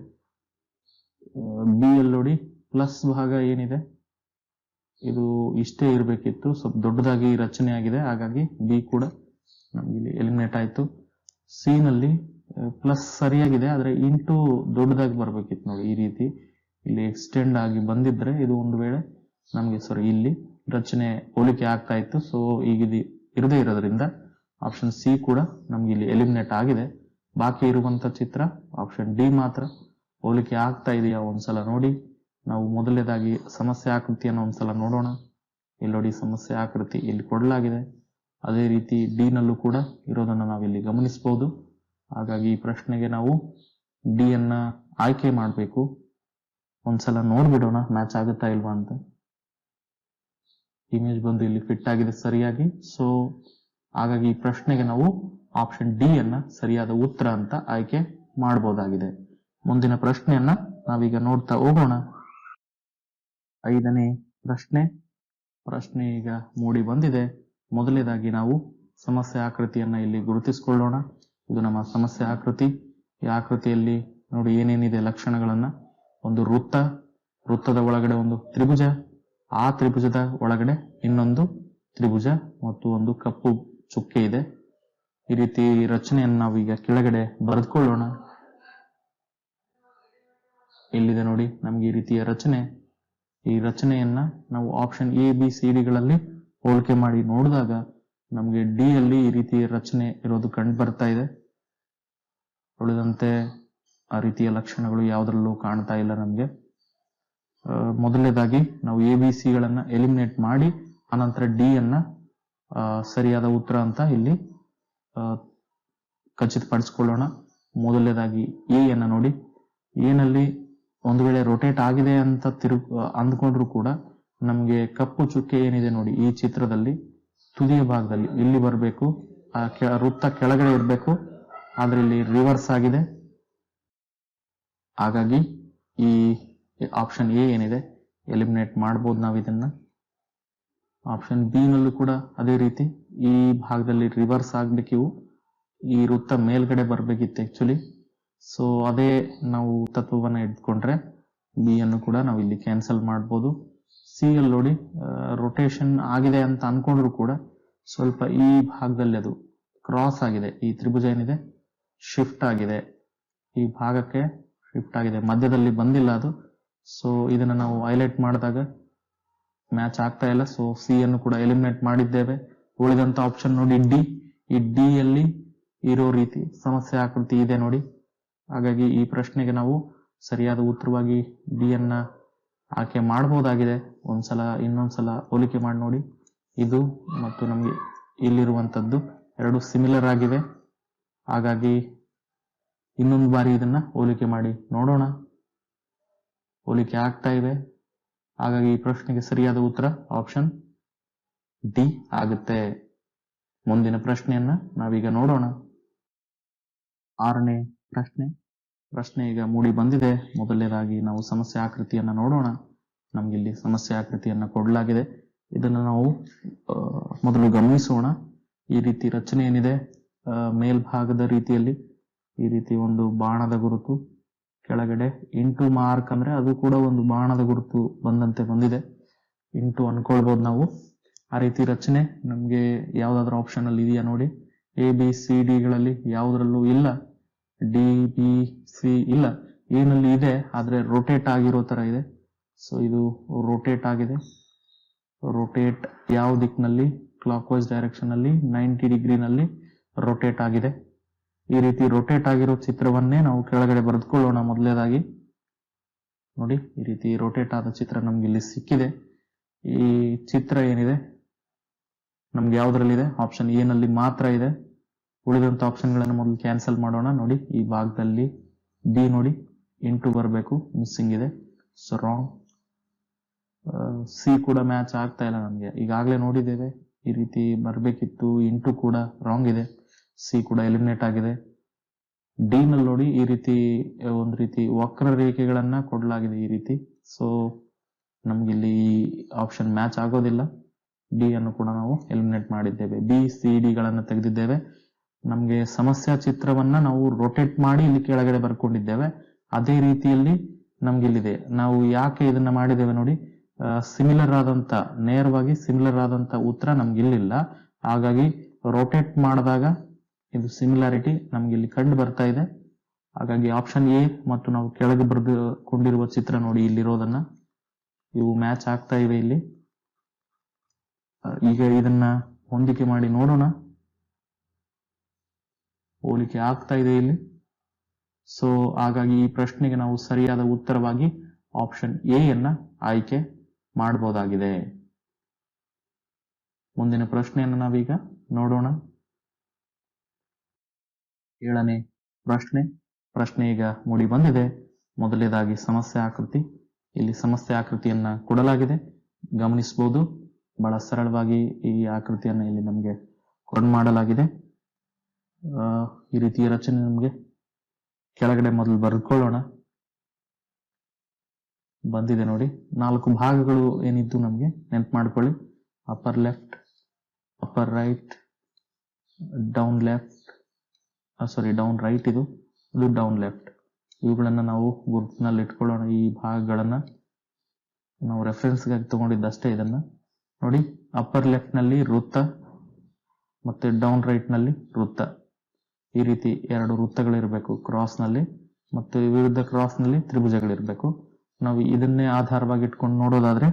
ಬಿ ಅಲ್ಲಿ ನೋಡಿ ಪ್ಲಸ್ ಭಾಗ ಏನಿದೆ ಇದು ಇಷ್ಟೇ ಇರಬೇಕಿತ್ತು, ಸ್ವಲ್ಪ ದೊಡ್ಡದಾಗಿ ರಚನೆ ಆಗಿದೆ. ಹಾಗಾಗಿ ಬಿ ಕೂಡ ನಮ್ಗೆ ಇಲ್ಲಿ ಎಲಿಮಿನೇಟ್ ಆಯ್ತು. ಸಿ ನಲ್ಲಿ ಪ್ಲಸ್ ಸರಿಯಾಗಿದೆ, ಆದ್ರೆ ಇಂಟು ದೊಡ್ಡದಾಗಿ ಬರ್ಬೇಕಿತ್ತು ನೋಡಿ. ಈ ರೀತಿ ಇಲ್ಲಿ ಎಕ್ಸ್ಟೆಂಡ್ ಆಗಿ ಬಂದಿದ್ರೆ ಇದು ಒಂದು ವೇಳೆ ನಮ್ಗೆ ಇಲ್ಲಿ ರಚನೆ ಹೋಲಿಕೆ ಆಗ್ತಾ ಇತ್ತು. ಸೊ ಈಗ ಇದು ಇರದೇ ಇರೋದ್ರಿಂದ ಆಪ್ಷನ್ ಸಿ ಕೂಡ ನಮ್ಗೆ ಇಲ್ಲಿ ಎಲಿಮಿನೇಟ್ ಆಗಿದೆ. ಬಾಕಿ ಇರುವಂತ ಚಿತ್ರ ಆಪ್ಷನ್ ಡಿ ಮಾತ್ರ ಹೋಲಿಕೆ ಆಗ್ತಾ ಇದೆಯಾ ಒಂದ್ಸಲ ನೋಡಿ. ನಾವು ಮೊದಲನೇದಾಗಿ ಸಮಸ್ಯೆ ಆಕೃತಿಯನ್ನು ಒಂದ್ಸಲ ನೋಡೋಣ. ಇಲ್ಲಿ ನೋಡಿ ಸಮಸ್ಯೆ ಆಕೃತಿ ಇಲ್ಲಿ ಕೊಡಲಾಗಿದೆ. ಅದೇ ರೀತಿ ಡಿ ನಲ್ಲೂ ಕೂಡ ಇರೋದನ್ನ ನಾವಿಲ್ಲಿ ಗಮನಿಸಬಹುದು. ಹಾಗಾಗಿ ಈ ಪ್ರಶ್ನೆಗೆ ನಾವು ಡಿ ಅನ್ನ ಆಯ್ಕೆ ಮಾಡಬೇಕು. ಒಂದ್ಸಲ ನೋಡ್ಬಿಡೋಣ ಮ್ಯಾಚ್ ಆಗುತ್ತಾ ಇಲ್ವಾ ಅಂತ. ಇಮೇಜ್ ಬಂದು ಇಲ್ಲಿ ಫಿಟ್ ಆಗಿದೆ ಸರಿಯಾಗಿ. ಸೊ ಹಾಗಾಗಿ ಈ ಪ್ರಶ್ನೆಗೆ ನಾವು ಆಪ್ಷನ್ ಡಿ ಅನ್ನ ಸರಿಯಾದ ಉತ್ತರ ಅಂತ ಆಯ್ಕೆ ಮಾಡಬಹುದಾಗಿದೆ. ಮುಂದಿನ ಪ್ರಶ್ನೆಯನ್ನ ನಾವೀಗ ನೋಡ್ತಾ ಹೋಗೋಣ. 5ನೇ ಪ್ರಶ್ನೆ ಈಗ ಮೂಡಿ ಬಂದಿದೆ. ಮೊದಲನೇದಾಗಿ ನಾವು ಸಮಸ್ಯೆ ಆಕೃತಿಯನ್ನ ಇಲ್ಲಿ ಗುರುತಿಸಿಕೊಳ್ಳೋಣ. ಇದು ನಮ್ಮ ಸಮಸ್ಯೆ ಆಕೃತಿ. ಈ ಆಕೃತಿಯಲ್ಲಿ ನೋಡಿ ಏನೇನಿದೆ ಲಕ್ಷಣಗಳನ್ನ. ಒಂದು ವೃತ್ತದ ಒಳಗಡೆ ಒಂದು ತ್ರಿಭುಜ, ಆ ತ್ರಿಭುಜದ ಒಳಗಡೆ ಇನ್ನೊಂದು ತ್ರಿಭುಜ ಮತ್ತು ಒಂದು ಕಪ್ಪು ಚುಕ್ಕೆ ಇದೆ. ಈ ರೀತಿ ರಚನೆಯನ್ನು ನಾವೀಗ ಕೆಳಗಡೆ ಬರೆದುಕೊಳ್ಳೋಣ. ಇಲ್ಲಿದೆ ನೋಡಿ ನಮ್ಗೆ ಈ ರೀತಿಯ ರಚನೆ. ಈ ರಚನೆಯನ್ನ ನಾವು ಆಪ್ಷನ್ ಎ ಬಿ ಸಿ ಡಿಗಳಲ್ಲಿ ಹೋಲಿಕೆ ಮಾಡಿ ನೋಡಿದಾಗ ನಮ್ಗೆ ಡಿ ಅಲ್ಲಿ ಈ ರೀತಿಯ ರಚನೆ ಇರೋದು ಕಂಡು ಬರ್ತಾ ಇದೆ. ಉಳಿದಂತೆ ಆ ರೀತಿಯ ಲಕ್ಷಣಗಳು ಯಾವುದರಲ್ಲೂ ಕಾಣ್ತಾ ಇಲ್ಲ ನಮ್ಗೆ. ಮೊದಲನೇದಾಗಿ ನಾವು ಎ ಬಿ ಸಿ ಗಳನ್ನ ಎಲಿಮಿನೇಟ್ ಮಾಡಿ ಅನಂತರ ಡಿ ಅನ್ನ ಸರಿಯಾದ ಉತ್ತರ ಅಂತ ಇಲ್ಲಿ ಖಚಿತಪಡಿಸಿಕೊಳ್ಳೋಣ. ಮೊದಲನೇದಾಗಿ ಎ ಅನ್ನ ನೋಡಿ. ಎನಲ್ಲಿ ಒಂದು ವೇಳೆ ರೊಟೇಟ್ ಆಗಿದೆ ಅಂತ ಅಂದ್ಕೊಂಡ್ರು ಕೂಡ ನಮ್ಗೆ ಕಪ್ಪು ಚುಕ್ಕೆ ಏನಿದೆ ನೋಡಿ ಈ ಚಿತ್ರದಲ್ಲಿ ತುದಿಯ ಭಾಗದಲ್ಲಿ ಇಲ್ಲಿ ಬರಬೇಕು, ವೃತ್ತ ಕೆಳಗಡೆ ಇರಬೇಕು, ಆದ್ರೆ ಇಲ್ಲಿ ರಿವರ್ಸ್ ಆಗಿದೆ. ಹಾಗಾಗಿ ಈ ಆಪ್ಷನ್ ಎ ಏನಿದೆ ಎಲಿಮಿನೇಟ್ ಮಾಡಬಹುದು ನಾವು ಇದನ್ನ. ಆಪ್ಷನ್ ಬಿ ನಲ್ಲೂ ಕೂಡ ಅದೇ ರೀತಿ ಈ ಭಾಗದಲ್ಲಿ ರಿವರ್ಸ್ ಆಗ್ಬೇಕಿವು, ಈ ವೃತ್ತ ಮೇಲ್ಗಡೆ ಬರ್ಬೇಕಿತ್ತು ಆಕ್ಚುಲಿ. ಸೊ ಅದೇ ನಾವು ತತ್ವವನ್ನ ಇಟ್ಕೊಂಡ್ರೆ ಬಿ ಅನ್ನು ಕೂಡ ನಾವು ಇಲ್ಲಿ ಕ್ಯಾನ್ಸಲ್ ಮಾಡ್ಬೋದು. ಸಿ ಅಲ್ಲಿ ನೋಡಿ ರೊಟೇಷನ್ ಆಗಿದೆ ಅಂತ ಅನ್ಕೊಂಡ್ರು ಕೂಡ ಸ್ವಲ್ಪ ಈ ಭಾಗದಲ್ಲಿ ಅದು ಕ್ರಾಸ್ ಆಗಿದೆ. ಈ ತ್ರಿಭುಜ ಏನಿದೆ ಶಿಫ್ಟ್ ಆಗಿದೆ, ಈ ಭಾಗಕ್ಕೆ ಶಿಫ್ಟ್ ಆಗಿದೆ, ಮಧ್ಯದಲ್ಲಿ ಬಂದಿಲ್ಲ ಅದು. ಸೊ ಇದನ್ನ ನಾವು ಹೈಲೈಟ್ ಮಾಡಿದಾಗ ಮ್ಯಾಚ್ ಆಗ್ತಾ ಇಲ್ಲ. ಸೊ ಸಿ ಅನ್ನು ಕೂಡ ಎಲಿಮಿನೇಟ್ ಮಾಡಿದ್ದೇವೆ. ಉಳಿದಂತ ಆಪ್ಷನ್ ನೋಡಿ ಡಿ. ಈ ಡಿ ಅಲ್ಲಿ ಇರೋ ರೀತಿ ಸಮಸ್ಯೆ ಆಕೃತಿ ಇದೆ ನೋಡಿ. ಹಾಗಾಗಿ ಈ ಪ್ರಶ್ನೆಗೆ ನಾವು ಸರಿಯಾದ ಉತ್ತರವಾಗಿ ಡಿ ಅನ್ನ ಆಯ್ಕೆ ಮಾಡಬಹುದಾಗಿದೆ. ಇನ್ನೊಂದ್ಸಲ ಹೋಲಿಕೆ ಮಾಡಿ ನೋಡಿ. ಇದು ಮತ್ತು ನಮಗೆ ಇಲ್ಲಿರುವಂತದ್ದು ಎರಡು ಸಿಮಿಲರ್ ಆಗಿವೆ. ಹಾಗಾಗಿ ಇನ್ನೊಂದು ಬಾರಿ ಇದನ್ನ ಹೋಲಿಕೆ ಮಾಡಿ ನೋಡೋಣ. ಹೋಲಿಕೆ ಆಗ್ತಾ ಇವೆ. ಹಾಗಾಗಿ ಈ ಪ್ರಶ್ನೆಗೆ ಸರಿಯಾದ ಉತ್ತರ ಆಪ್ಷನ್ ಡಿ ಆಗುತ್ತೆ. ಮುಂದಿನ ಪ್ರಶ್ನೆಯನ್ನ ನಾವೀಗ ನೋಡೋಣ. 6ನೇ ಪ್ರಶ್ನೆ ಈಗ ಮೂಡಿ ಬಂದಿದೆ. ಮೊದಲನೇದಾಗಿ ನಾವು ಸಮಸ್ಯೆ ಆಕೃತಿಯನ್ನ ನೋಡೋಣ. ನಮ್ಗೆ ಇಲ್ಲಿ ಸಮಸ್ಯೆ ಆಕೃತಿಯನ್ನ ಕೊಡಲಾಗಿದೆ. ಇದನ್ನ ನಾವು ಮೊದಲು ಗಮನಿಸೋಣ. ಈ ರೀತಿ ರಚನೆ ಏನಿದೆ ಮೇಲ್ಭಾಗದ ರೀತಿಯಲ್ಲಿ ಈ ರೀತಿ ಒಂದು ಬಾಣದ ಗುರುತು, ಕೆಳಗಡೆ ಇಂಟು ಮಾರ್ಕ್ ಅಂದ್ರೆ ಅದು ಕೂಡ ಒಂದು ಬಾಣದ ಗುರುತು ಬಂದಂತೆ ಬಂದಿದೆ. ಇಂಟು ಅನ್ಕೊಳ್ಬಹುದು ನಾವು. ಆ ರೀತಿ ರಚನೆ ನಮ್ಗೆ ಯಾವ್ದಾದ್ರು ಆಪ್ಷನ್ ಅಲ್ಲಿ ಇದೆಯಾ ನೋಡಿ. ಎ ಬಿ ಸಿ ಡಿ ಗಳಲ್ಲಿ ಯಾವುದ್ರಲ್ಲೂ ಇಲ್ಲ. ಡಿ ಬಿ ಸಿ ಇಲ್ಲ. ಏನಲ್ಲಿ ಇದೆ ಆದ್ರೆ ರೊಟೇಟ್ ಆಗಿರೋ ತರ ಇದೆ. ಸೊ ಇದು ರೊಟೇಟ್ ಆಗಿದೆ. ರೊಟೇಟ್ ಯಾವ ದಿಕ್ಕಿನಲ್ಲಿ? ಕ್ಲಾಕ್ ವೈಸ್ ಡೈರೆಕ್ಷನ್ ಅಲ್ಲಿ 90 ಡಿಗ್ರಿನಲ್ಲಿ ರೊಟೇಟ್ ಆಗಿದೆ. ಈ ರೀತಿ ರೊಟೇಟ್ ಆಗಿರೋ ಚಿತ್ರವನ್ನೇ ನಾವು ಕೆಳಗಡೆ ಬರೆದುಕೊಳ್ಳೋಣ. ಮೊದಲನೇದಾಗಿ ನೋಡಿ, ಈ ರೀತಿ ರೊಟೇಟ್ ಆದ ಚಿತ್ರ ನಮ್ಗೆ ಇಲ್ಲಿ ಸಿಕ್ಕಿದೆ. ಈ ಚಿತ್ರ ಏನಿದೆ ನಮ್ಗೆ ಯಾವ್ದ್ರಲ್ಲಿದೆ? ಆಪ್ಷನ್ ಎ ನಲ್ಲಿ ಮಾತ್ರ ಇದೆ. ಉಳಿದಂತ ಆಪ್ಷನ್ ಗಳನ್ನು ಮೊದಲು ಕ್ಯಾನ್ಸಲ್ ಮಾಡೋಣ. ನೋಡಿ ಈ ಭಾಗದಲ್ಲಿ ಡಿ ನೋಡಿ ಇಂಟು ಬರಬೇಕು, ಮಿಸ್ಸಿಂಗ್ ಇದೆ. So wrong. ಸಿ ಕೂಡ ಮ್ಯಾಚ್ ಆಗ್ತಾ ಇಲ್ಲ ನಮ್ಗೆ, ಈಗಾಗಲೇ ನೋಡಿದ್ದೇವೆ. ಈ ರೀತಿ ಬರ್ಬೇಕಿತ್ತು, ಇಂಟು ಕೂಡ ರಾಂಗ್ ಇದೆ. ಸಿ ಕೂಡ ಎಲಿಮಿನೇಟ್ ಆಗಿದೆ. ಡಿ ನಲ್ಲಿ ನೋಡಿ ಈ ರೀತಿ ಒಂದು ರೀತಿ ವಕ್ರ ರೇಖೆಗಳನ್ನ ಕೊಡಲಾಗಿದೆ ಈ ರೀತಿ. ಸೊ ನಮ್ಗೆ ಇಲ್ಲಿ ಈ ಆಪ್ಷನ್ ಮ್ಯಾಚ್ ಆಗೋದಿಲ್ಲ. ಡಿ ಅನ್ನು ಕೂಡ ನಾವು ಎಲಿಮಿನೇಟ್ ಮಾಡಿದ್ದೇವೆ. ಬಿ ಸಿ ಡಿ ಗಳನ್ನ ತೆಗೆದಿದ್ದೇವೆ. ನಮ್ಗೆ ಸಮಸ್ಯಾ ಚಿತ್ರವನ್ನ ನಾವು ರೊಟೇಟ್ ಮಾಡಿ ಇಲ್ಲಿ ಕೆಳಗಡೆ ಬರ್ಕೊಂಡಿದ್ದೇವೆ. ಅದೇ ರೀತಿಯಲ್ಲಿ ನಮ್ಗೆ ಇಲ್ಲಿದೆ. ನಾವು ಯಾಕೆ ಇದನ್ನ ಮಾಡಿದ್ದೇವೆ ನೋಡಿ, ಸಿಮಿಲರ್ ಆದಂತ, ನೇರವಾಗಿ ಸಿಮಿಲರ್ ಆದಂತ ಉತ್ತರ ನಮ್ಗೆ ಇಲ್ಲಿಲ್ಲ. ಹಾಗಾಗಿ ರೊಟೇಟ್ ಮಾಡಿದಾಗ ಇದು ಸಿಮಿಲಾರಿಟಿ ನಮ್ಗೆ ಇಲ್ಲಿ ಕಂಡು ಬರ್ತಾ ಇದೆ. ಹಾಗಾಗಿ ಆಪ್ಷನ್ ಎ ಮತ್ತು ನಾವು ಕೆಳಗೆ ಬರೆದುಕೊಂಡಿರುವ ಚಿತ್ರ ನೋಡಿ ಇಲ್ಲಿರೋದನ್ನ, ಇವು ಮ್ಯಾಚ್ ಆಗ್ತಾ ಇವೆ ಇಲ್ಲಿ. ಈಗ ಇದನ್ನ ಹೊಂದಿಕೆ ಮಾಡಿ ನೋಡೋಣ. ಹೋಲಿಕೆ ಆಗ್ತಾ ಇದೆ ಇಲ್ಲಿ. ಸೊ ಹಾಗಾಗಿ ಈ ಪ್ರಶ್ನೆಗೆ ನಾವು ಸರಿಯಾದ ಉತ್ತರವಾಗಿ ಆಪ್ಷನ್ ಎ ಯನ್ನ ಆಯ್ಕೆ ಮಾಡಬಹುದಾಗಿದೆ. ಮುಂದಿನ ಪ್ರಶ್ನೆಯನ್ನು ನಾವೀಗ ನೋಡೋಣ. 7ನೇ ಪ್ರಶ್ನೆ ಈಗ ಮೂಡಿ ಬಂದಿದೆ. ಮೊದಲನೇದಾಗಿ ಸಮಸ್ಯೆ ಆಕೃತಿ. ಇಲ್ಲಿ ಸಮಸ್ಯೆ ಆಕೃತಿಯನ್ನ ಕೊಡಲಾಗಿದೆ, ಗಮನಿಸಬಹುದು. ಬಹಳ ಸರಳವಾಗಿ ಈ ಆಕೃತಿಯನ್ನ ಇಲ್ಲಿ ನಮಗೆ ಕೊಡ್ ಮಾಡಲಾಗಿದೆ. ಈ ರೀತಿಯ ರಚನೆ ನಮಗೆ ಕೆಳಗಡೆ ಮೊದಲು ಬರೆದುಕೊಳ್ಳೋಣ. ಬಂದಿದೆ ನೋಡಿ. 4 ಭಾಗಗಳು ಏನಿದ್ದು ನಮ್ಗೆ ನೆನ್ಪು ಮಾಡ್ಕೊಳ್ಳಿ. Upper left, upper right, down left, down right, ಇದು ಡೌನ್ ಲೆಫ್ಟ್. ಇವುಗಳನ್ನ ನಾವು ಗುರುತಿನಲ್ಲಿ ಇಟ್ಕೊಳ್ಳೋಣ. ಈ ಭಾಗಗಳನ್ನ ನಾವು ರೆಫರೆನ್ಸ್ ಗಾಗಿ ತಗೊಂಡಿದ್ದಷ್ಟೇ. ಇದನ್ನ ನೋಡಿ, ಅಪ್ಪರ್ ಲೆಫ್ಟ್ ನಲ್ಲಿ ವೃತ್ತ ಮತ್ತೆ ಡೌನ್ ರೈಟ್ ನಲ್ಲಿ ವೃತ್ತ. ಈ ರೀತಿ 2 ವೃತ್ತಗಳಿರಬೇಕು ಕ್ರಾಸ್ ನಲ್ಲಿ. ಮತ್ತು ವಿರುದ್ಧ ಕ್ರಾಸ್ ನಲ್ಲಿ ತ್ರಿಭುಜಗಳಿರ್ಬೇಕು. ನಾವು ಇದನ್ನೇ ಆಧಾರವಾಗಿ ಇಟ್ಕೊಂಡು ನೋಡೋದಾದ್ರೆ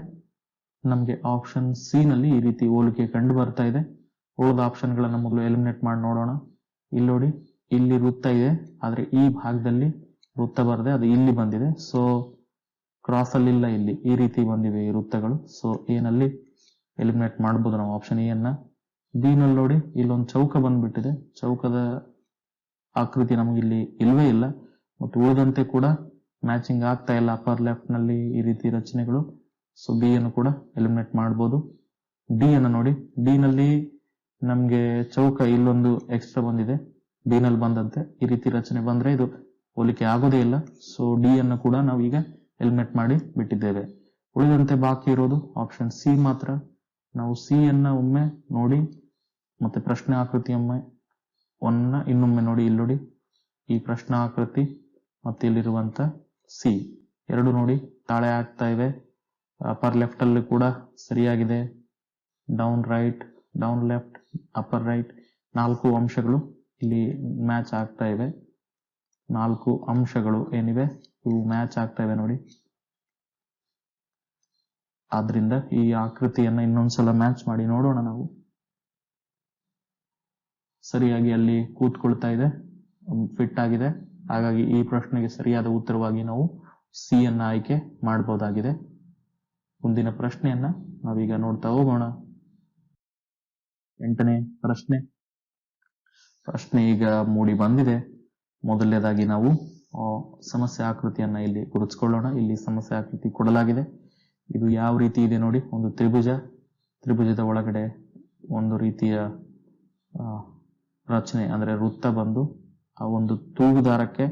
ನಮ್ಗೆ ಆಪ್ಷನ್ ಸಿ ನಲ್ಲಿ ಈ ರೀತಿ ಹೋಲಿಕೆ ಕಂಡು ಬರ್ತಾ ಇದೆ. ಉಳಿದ ಆಪ್ಷನ್ ಗಳನ್ನ ಮೊದಲು ಎಲಿಮಿನೇಟ್ ಮಾಡಿ ನೋಡೋಣ. ಇಲ್ಲಿ ನೋಡಿ, ಇಲ್ಲಿ ವೃತ್ತ ಇದೆ, ಆದ್ರೆ ಈ ಭಾಗದಲ್ಲಿ ವೃತ್ತ ಬರದೆ ಅದು ಇಲ್ಲಿ ಬಂದಿದೆ. ಸೊ ಕ್ರಾಸ್ ಅಲ್ಲಿ ಇಲ್ಲ, ಇಲ್ಲಿ ಈ ರೀತಿ ಬಂದಿವೆ ಈ ವೃತ್ತಗಳು. ಸೊ ಎ ನಲ್ಲಿ ಎಲಿಮಿನೇಟ್ ಮಾಡಬಹುದು ನಾವು ಆಪ್ಷನ್ ಎ ಅನ್ನ. ಬಿ ನಲ್ಲಿ ನೋಡಿ, ಇಲ್ಲೊಂದು ಚೌಕ ಬಂದ್ಬಿಟ್ಟಿದೆ. ಚೌಕದ ಆಕೃತಿ ನಮಗೆ ಇಲ್ಲಿ ಇಲ್ವೇ ಇಲ್ಲ, ಮತ್ತು ಉಳಿದಂತೆ ಕೂಡ ಮ್ಯಾಚಿಂಗ್ ಆಗ್ತಾ ಇಲ್ಲ ಅಪ್ಪರ್ ಲೆಫ್ಟ್ ನಲ್ಲಿ ಈ ರೀತಿ ರಚನೆಗಳು. ಸೊ ಬಿ ಅನ್ನು ಕೂಡ ಎಲಿಮಿನೇಟ್ ಮಾಡಬಹುದು. ಡಿ ಅನ್ನು ನೋಡಿ, ಡಿ ನಲ್ಲಿ ನಮ್ಗೆ ಚೌಕ ಇಲ್ಲೊಂದು ಎಕ್ಸ್ಟ್ರಾ ಬಂದಿದೆ, ಡಿ ನಲ್ಲಿ ಬಂದಂತೆ ಈ ರೀತಿ ರಚನೆ ಬಂದ್ರೆ ಇದು ಹೋಲಿಕೆ ಆಗೋದೇ ಇಲ್ಲ. ಸೊ ಡಿ ಅನ್ನು ಕೂಡ ನಾವು ಈಗ ಎಲಿಮಿನೇಟ್ ಮಾಡಿ ಬಿಟ್ಟಿದ್ದೇವೆ. ಉಳಿದಂತೆ ಬಾಕಿ ಇರೋದು ಆಪ್ಷನ್ ಸಿ ಮಾತ್ರ. ನಾವು ಸಿ ಅನ್ನ ಒಮ್ಮೆ ನೋಡಿ, ಮತ್ತೆ ಪ್ರಶ್ನೆ ಆಕೃತಿಯೊಮ್ಮೆ ಇನ್ನೊಮ್ಮೆ ನೋಡಿ. ಇಲ್ಲಿ ನೋಡಿ, ಈ ಪ್ರಶ್ನೆ ಆಕೃತಿ ಮತ್ತೆ ಇಲ್ಲಿರುವಂತ ಸಿ ಎರಡು ನೋಡಿ ತಾಳೆ ಆಗ್ತಾ ಇವೆ. ಅಪ್ಪರ್ ಲೆಫ್ಟ್ ಅಲ್ಲಿ ಕೂಡ ಸರಿಯಾಗಿದೆ. Down right, down left, upper right, 4 ಅಂಶಗಳು ಇಲ್ಲಿ ಮ್ಯಾಚ್ ಆಗ್ತಾ ಇವೆ. 4 ಅಂಶಗಳು ಏನಿವೆ ಇವು ಮ್ಯಾಚ್ ಆಗ್ತಾ ಇವೆ ನೋಡಿ. ಆದ್ರಿಂದ ಈ ಆಕೃತಿಯನ್ನ ಇನ್ನೊಂದ್ಸಲ ಮ್ಯಾಚ್ ಮಾಡಿ ನೋಡೋಣ ನಾವು. ಸರಿಯಾಗಿ ಅಲ್ಲಿ ಕೂತ್ಕೊಳ್ತಾ ಇದೆ, ಫಿಟ್ ಆಗಿದೆ. ಹಾಗಾಗಿ ಈ ಪ್ರಶ್ನೆಗೆ ಸರಿಯಾದ ಉತ್ತರವಾಗಿ ನಾವು ಸಿ ಅನ್ನ ಆಯ್ಕೆ ಮಾಡಬಹುದಾಗಿದೆ. ಮುಂದಿನ ಪ್ರಶ್ನೆಯನ್ನ ನಾವೀಗ ನೋಡ್ತಾ ಹೋಗೋಣ. 8ನೇ ಪ್ರಶ್ನೆ ಈಗ ಮೂಡಿ ಬಂದಿದೆ. ಮೊದಲನೇದಾಗಿ ನಾವು ಸಮಸ್ಯೆ ಆಕೃತಿಯನ್ನ ಇಲ್ಲಿ ಗುರುತಿಸಿಕೊಳ್ಳೋಣ. ಇಲ್ಲಿ ಸಮಸ್ಯೆ ಆಕೃತಿ ಕೊಡಲಾಗಿದೆ. ಇದು ಯಾವ ರೀತಿ ಇದೆ ನೋಡಿ. ಒಂದು ತ್ರಿಭುಜದ ಒಳಗಡೆ ಒಂದು ರೀತಿಯ ರಚನೆ ಅಂದ್ರೆ ವೃತ್ತ ಬಂದು ಆ ಒಂದು ತೂಗುದಾರಕ್ಕೆ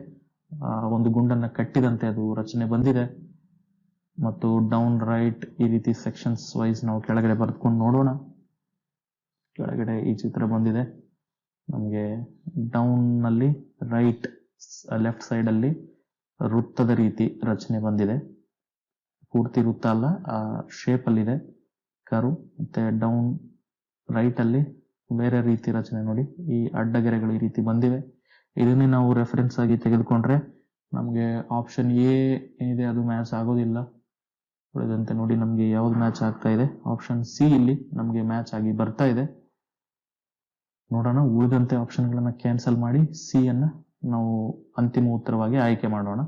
ಒಂದು ಗುಂಡನ್ನ ಕಟ್ಟಿದಂತೆ ಅದು ರಚನೆ ಬಂದಿದೆ. ಮತ್ತು ಡೌನ್ ರೈಟ್ ಈ ರೀತಿ ಸೆಕ್ಷನ್ಸ್ ವೈಸ್ ನಾವು ಕೆಳಗಡೆ ಬರೆದುಕೊಂಡು ನೋಡೋಣ. ಕೆಳಗಡೆ ಈ ಚಿತ್ರ ಬಂದಿದೆ ನಮಗೆ. ಡೌನ್ ನಲ್ಲಿ ರೈಟ್ ಲೆಫ್ಟ್ ಸೈಡ್ ಅಲ್ಲಿ ವೃತ್ತದ ರೀತಿ ರಚನೆ ಬಂದಿದೆ. ಪೂರ್ತಿ ವೃತ್ತ ಅಲ್ಲ, ಆ ಶೇಪ್ ಅಲ್ಲಿ ಇದೆ ಕರು. ಮತ್ತೆ ಡೌನ್ ರೈಟ್ ಅಲ್ಲಿ ಬೇರೆ ರೀತಿ ರಚನೆ ನೋಡಿ. ಈ ಅಡ್ಡಗೆರೆಗಳು ಈ ರೀತಿ ಬಂದಿವೆ. ಇದನ್ನೇ ನಾವು ರೆಫರೆನ್ಸ್ ಆಗಿ ತೆಗೆದುಕೊಂಡ್ರೆ ನಮ್ಗೆ ಆಪ್ಷನ್ ಎ ಏನಿದೆ ಅದು ಮ್ಯಾಚ್ ಆಗೋದಿಲ್ಲ. ಉಳಿದಂತೆ ನೋಡಿ ನಮ್ಗೆ ಯಾವ್ದು ಮ್ಯಾಚ್ ಆಗ್ತಾ ಇದೆ. ಆಪ್ಷನ್ ಸಿ ಇಲ್ಲಿ ನಮ್ಗೆ ಮ್ಯಾಚ್ ಆಗಿ ಬರ್ತಾ ಇದೆ. ನೋಡೋಣ, ಉಳಿದಂತೆ ಆಪ್ಷನ್ ಗಳನ್ನ ಕ್ಯಾನ್ಸಲ್ ಮಾಡಿ ಸಿ ಅನ್ನ ನಾವು ಅಂತಿಮ ಉತ್ತರವಾಗಿ ಆಯ್ಕೆ ಮಾಡೋಣ.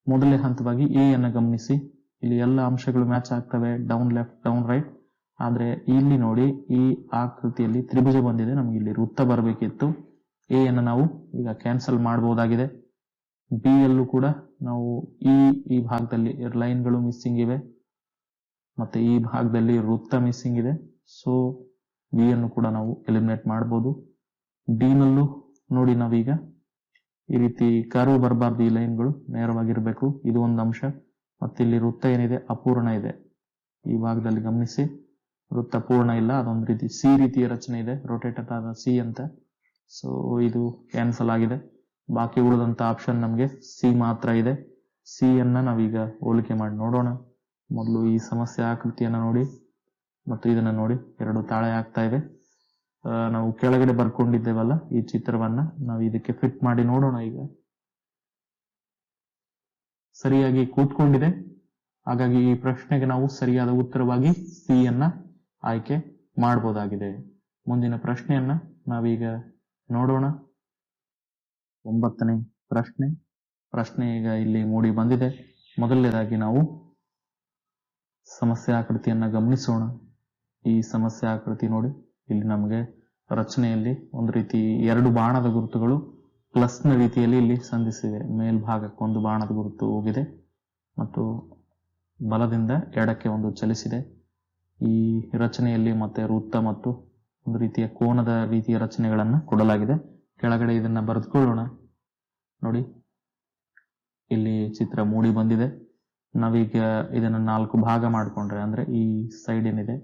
ಮೊದಲನೇ ಹಂತವಾಗಿ ಎ ಅನ್ನ ಗಮನಿಸಿ. ಇಲ್ಲಿ ಎಲ್ಲ ಅಂಶಗಳು ಮ್ಯಾಚ್ ಆಗ್ತವೆ, ಡೌನ್ ಲೆಫ್ಟ್, ಡೌನ್ ರೈಟ್. ಆದ್ರೆ ಇಲ್ಲಿ ನೋಡಿ, ಈ ಆಕೃತಿಯಲ್ಲಿ ತ್ರಿಭುಜ ಬಂದಿದೆ, ನಮ್ಗೆ ಇಲ್ಲಿ ವೃತ್ತ ಬರಬೇಕಿತ್ತು. ಎ ಅನ್ನ ನಾವು ಈಗ ಕ್ಯಾನ್ಸಲ್ ಮಾಡಬಹುದಾಗಿದೆ. ಬಿ ಯಲ್ಲೂ ಕೂಡ ನಾವು ಈ ಭಾಗದಲ್ಲಿ ಲೈನ್ಗಳು ಮಿಸ್ಸಿಂಗ್ ಇವೆ, ಮತ್ತೆ ಈ ಭಾಗದಲ್ಲಿ ವೃತ್ತ ಮಿಸ್ಸಿಂಗ್ ಇದೆ. ಸೊ ಬಿ ಅನ್ನು ಕೂಡ ನಾವು ಎಲಿಮಿನೇಟ್ ಮಾಡಬಹುದು. ಡಿ ನಲ್ಲೂ ನೋಡಿ, ನಾವೀಗ ಈ ರೀತಿ ಕರ್ವ್ ಬರಬಾರ್ದು, ಈ ಲೈನ್ಗಳು ನೇರವಾಗಿರ್ಬೇಕು. ಇದು ಒಂದು ಅಂಶ. ಮತ್ತೆ ಇಲ್ಲಿ ವೃತ್ತ ಏನಿದೆ ಅಪೂರ್ಣ ಇದೆ. ಈ ಭಾಗದಲ್ಲಿ ಗಮನಿಸಿ, ವೃತ್ತ ಪೂರ್ಣ ಇಲ್ಲ, ಅದೊಂದು ರೀತಿ ಸಿ ರೀತಿಯ ರಚನೆ ಇದೆ, ರೊಟೇಟೆಡ್ ಆದ ಸಿ ಅಂತ. ಸೊ ಇದು ಕ್ಯಾನ್ಸಲ್ ಆಗಿದೆ. ಬಾಕಿ ಉಳಿದಂತ ಆಪ್ಷನ್ ನಮ್ಗೆ ಸಿ ಮಾತ್ರ ಇದೆ. ಸಿ ಅನ್ನ ನಾವೀಗ ಹೋಲಿಕೆ ಮಾಡಿ ನೋಡೋಣ. ಮೊದಲು ಈ ಸಮಸ್ಯೆ ಆಕೃತಿಯನ್ನ ನೋಡಿ ಮತ್ತು ಇದನ್ನ ನೋಡಿ, ಎರಡು ತಾಳೆ ಆಗ್ತಾ ಇದೆ. ನಾವು ಕೆಳಗಡೆ ಬರ್ಕೊಂಡಿದ್ದೇವಲ್ಲ ಈ ಚಿತ್ರವನ್ನ, ನಾವು ಇದಕ್ಕೆ ಫಿಟ್ ಮಾಡಿ ನೋಡೋಣ. ಈಗ ಸರಿಯಾಗಿ ಕೂತ್ಕೊಂಡಿದೆ. ಹಾಗಾಗಿ ಈ ಪ್ರಶ್ನೆಗೆ ನಾವು ಸರಿಯಾದ ಉತ್ತರವಾಗಿ ಸಿ ಅನ್ನ ಆಯ್ಕೆ ಮಾಡಬಹುದಾಗಿದೆ. ಮುಂದಿನ ಪ್ರಶ್ನೆಯನ್ನ ನಾವೀಗ ನೋಡೋಣ. 9ನೇ ಪ್ರಶ್ನೆ ಈಗ ಇಲ್ಲಿ ಮೂಡಿ ಬಂದಿದೆ. ಮೊದಲನೇದಾಗಿ ನಾವು ಸಮಸ್ಯೆ ಆಕೃತಿಯನ್ನ ಗಮನಿಸೋಣ. ಈ ಸಮಸ್ಯೆ ಆಕೃತಿ ನೋಡಿ, ಇಲ್ಲಿ ನಮಗೆ ರಚನೆಯಲ್ಲಿ ಒಂದು ರೀತಿ 2 ಬಾಣದ ಗುರುತುಗಳು ಪ್ಲಸ್ ನ ರೀತಿಯಲ್ಲಿ ಇಲ್ಲಿ ಸಂಧಿಸಿವೆ. ಮೇಲ್ಭಾಗಕ್ಕೊಂದು ಬಾಣದ ಗುರುತು ಹೋಗಿದೆ ಮತ್ತು ಬಲದಿಂದ ಎಡಕ್ಕೆ ಒಂದು ಚಲಿಸಿದೆ. ಈ ರಚನೆಯಲ್ಲಿ ಮತ್ತೆ ವೃತ್ತ ಮತ್ತು ಒಂದು ರೀತಿಯ ಕೋನದ ರೀತಿಯ ರಚನೆಗಳನ್ನ ಕೊಡಲಾಗಿದೆ. ಕೆಳಗಡೆ ಇದನ್ನ ಬರೆದುಕೊಳ್ಳೋಣ. ನೋಡಿ, ಇಲ್ಲಿ ಚಿತ್ರ ಮೂಡಿ ಬಂದಿದೆ. ನಾವೀಗ ಇದನ್ನ 4 ಭಾಗ ಮಾಡಿಕೊಂಡ್ರೆ, ಅಂದ್ರೆ ಈ ಸೈಡ್ ಏನಿದೆ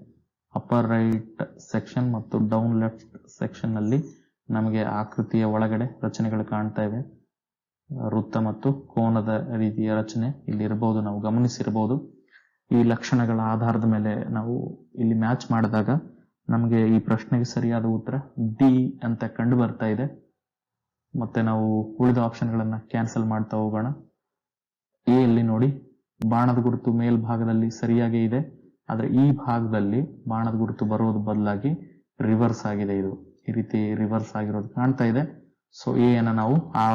ಅಪ್ಪರ್ ರೈಟ್ ಸೆಕ್ಷನ್ ಮತ್ತು ಡೌನ್ ಲೆಫ್ಟ್ ಸೆಕ್ಷನ್ ನಲ್ಲಿ ನಮಗೆ ಆಕೃತಿಯ ಒಳಗಡೆ ರಚನೆಗಳು ಕಾಣ್ತಾ ಇವೆ. ವೃತ್ತ ಮತ್ತು ಕೋನದ ರೀತಿಯ ರಚನೆ ಇಲ್ಲಿ ಇರಬಹುದು, ನಾವು ಗಮನಿಸಿರಬಹುದು. ಈ ಲಕ್ಷಣಗಳ ಆಧಾರದ ಮೇಲೆ ನಾವು ಇಲ್ಲಿ ಮ್ಯಾಚ್ ಮಾಡಿದಾಗ ನಮಗೆ ಈ ಪ್ರಶ್ನೆಗೆ ಸರಿಯಾದ ಉತ್ತರ ಡಿ ಅಂತ ಕಂಡು ಬರ್ತಾ ಇದೆ. ಮತ್ತೆ ನಾವು ಉಳಿದ ಆಪ್ಷನ್ಗಳನ್ನ ಕ್ಯಾನ್ಸಲ್ ಮಾಡ್ತಾ ಹೋಗೋಣ. ಎ ಅಲ್ಲಿ ನೋಡಿ ಬಾಣದ ಗುರುತು ಮೇಲ್ಭಾಗದಲ್ಲಿ ಸರಿಯಾಗಿ ಇದೆ, ಆದ್ರೆ ಈ ಭಾಗದಲ್ಲಿ ಬಾಣದ ಗುರುತು ಬರೋದು ಬದಲಾಗಿ ರಿವರ್ಸ್ ಆಗಿದೆ. ಇದು ಈ ರೀತಿ ರಿವರ್ಸ್ ಆಗಿರೋದು ಕಾಣ್ತಾ ಇದೆ. ಸೊ ಎ ಅನ್ನ ನಾವು ಆ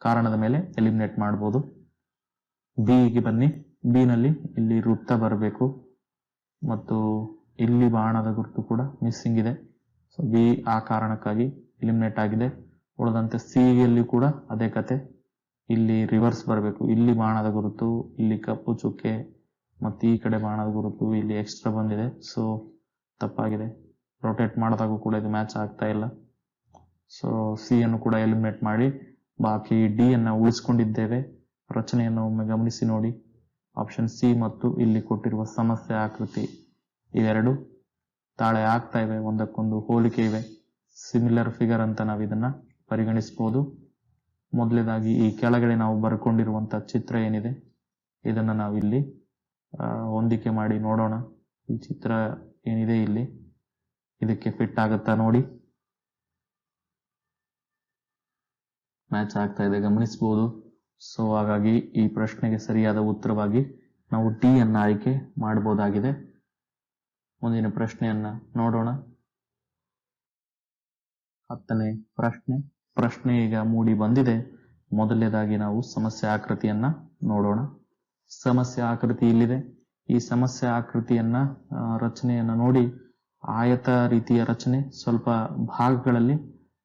ಕಾರಣದ ಮೇಲೆ ಎಲಿಮಿನೇಟ್ ಮಾಡಬಹುದು. ಬಿ ಗೆ ಬನ್ನಿ. ಬಿ ನಲ್ಲಿ ಇಲ್ಲಿ ವೃತ್ತ ಬರಬೇಕು ಮತ್ತು ಇಲ್ಲಿ ಬಾಣದ ಗುರುತು ಕೂಡ ಮಿಸ್ಸಿಂಗ್ ಇದೆ. ಸೊ ಬಿ ಆ ಕಾರಣಕ್ಕಾಗಿ ಎಲಿಮಿನೇಟ್ ಆಗಿದೆ. ಉಳಿದಂತೆ ಸಿ ಯಲ್ಲಿ ಕೂಡ ಅದೇ ಕತೆ, ಇಲ್ಲಿ ರಿವರ್ಸ್ ಬರಬೇಕು. ಇಲ್ಲಿ ಬಾಣದ ಗುರುತು, ಇಲ್ಲಿ ಕಪ್ಪು ಚುಕ್ಕೆ ಮತ್ತು ಈ ಕಡೆ ಬಾಣದ ಗುರುತು, ಇಲ್ಲಿ ಎಕ್ಸ್ಟ್ರಾ ಬಂದಿದೆ. ಸೊ ತಪ್ಪಾಗಿದೆ. ರೊಟೇಟ್ ಮಾಡಿದಾಗೂ ಕೂಡ ಇದು ಮ್ಯಾಚ್ ಆಗ್ತಾ ಇಲ್ಲ. ಸೊ ಸಿ ಅನ್ನು ಕೂಡ ಎಲಿಮಿನೇಟ್ ಮಾಡಿ ಬಾಕಿ ಡಿ ಅನ್ನ ಉಳಿಸ್ಕೊಂಡಿದ್ದೇವೆ. ರಚನೆಯನ್ನು ಒಮ್ಮೆ ಗಮನಿಸಿ ನೋಡಿ. ಆಪ್ಷನ್ ಸಿ ಮತ್ತು ಇಲ್ಲಿ ಕೊಟ್ಟಿರುವ ಸಮಸ್ಯೆ ಆಕೃತಿ ಇವೆರಡು ತಾಳೆ ಆಗ್ತಾ ಇವೆ, ಒಂದಕ್ಕೊಂದು ಹೋಲಿಕೆ ಇವೆ. ಸಿಮಿಲರ್ ಫಿಗರ್ ಅಂತ ನಾವು ಇದನ್ನ ಪರಿಗಣಿಸಬಹುದು. ಮೊದಲನೇದಾಗಿ ಈ ಕೆಳಗಡೆ ನಾವು ಬರ್ಕೊಂಡಿರುವಂತ ಚಿತ್ರ ಏನಿದೆ ಇದನ್ನ ನಾವಿಲ್ಲಿ ಹೊಂದಿಕೆ ಮಾಡಿ ನೋಡೋಣ. ಈ ಚಿತ್ರ ಏನಿದೆ ಇಲ್ಲಿ ಇದಕ್ಕೆ ಫಿಟ್ ಆಗುತ್ತಾ ನೋಡಿ. ಮ್ಯಾಚ್ ಆಗ್ತಾ ಇದೆ, ಗಮನಿಸಬಹುದು. ಸೊ ಹಾಗಾಗಿ ಈ ಪ್ರಶ್ನೆಗೆ ಸರಿಯಾದ ಉತ್ತರವಾಗಿ ನಾವು ಡಿ ಅನ್ನ ಆಯ್ಕೆ ಮಾಡಬಹುದಾಗಿದೆ. ಮುಂದಿನ ಪ್ರಶ್ನೆಯನ್ನ ನೋಡೋಣ. 10ನೇ ಪ್ರಶ್ನೆ ಈಗ ಮೂಡಿ ಬಂದಿದೆ. ಮೊದಲನೇದಾಗಿ ನಾವು ಸಮಸ್ಯೆ ಆಕೃತಿಯನ್ನ ನೋಡೋಣ. ಸಮಸ್ಯೆ ಆಕೃತಿ ಇಲ್ಲಿದೆ. ಈ ಸಮಸ್ಯೆ ಆಕೃತಿಯನ್ನ ರಚನೆಯನ್ನ ನೋಡಿ. ಆಯತ ರೀತಿಯ ರಚನೆ, ಸ್ವಲ್ಪ ಭಾಗಗಳಲ್ಲಿ